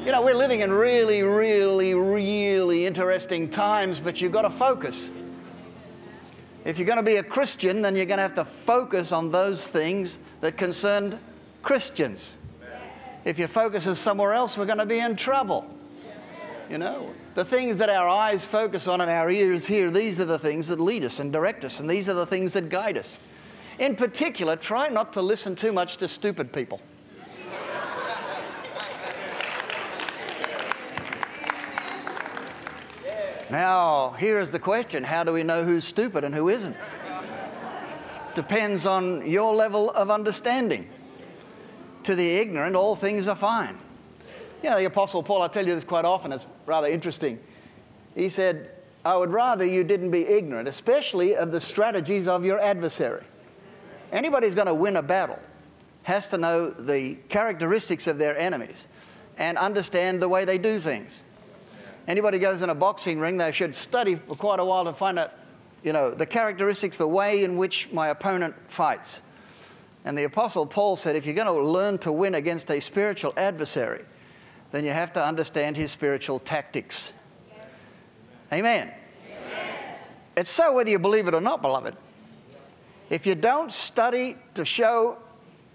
You know, we're living in really, really, really interesting times, but you've got to focus. If you're going to be a Christian, then you're going to have to focus on those things that concern Christians. If your focus is somewhere else, we're going to be in trouble. You know, the things that our eyes focus on and our ears hear, these are the things that lead us and direct us, and these are the things that guide us. In particular, try not to listen too much to stupid people. Now, here's the question. How do we know who's stupid and who isn't? Depends on your level of understanding. To the ignorant, all things are fine. You know, the Apostle Paul, I tell you this quite often, it's rather interesting. He said, I would rather you didn't be ignorant, especially of the strategies of your adversary. Anybody who's going to win a battle has to know the characteristics of their enemies and understand the way they do things. Anybody goes in a boxing ring, they should study for quite a while to find out, you know, the characteristics, the way in which my opponent fights. And the Apostle Paul said, if you're going to learn to win against a spiritual adversary, then you have to understand his spiritual tactics. Amen. Amen. It's so whether you believe it or not, beloved. If you don't study to show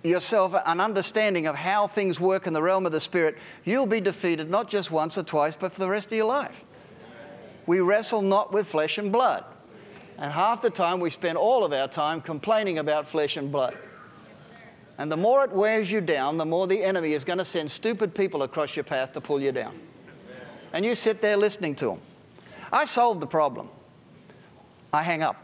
yourself an understanding of how things work in the realm of the Spirit, you'll be defeated not just once or twice, but for the rest of your life. We wrestle not with flesh and blood. And half the time we spend all of our time complaining about flesh and blood. And the more it wears you down, the more the enemy is going to send stupid people across your path to pull you down. And you sit there listening to them. I solved the problem. I hang up.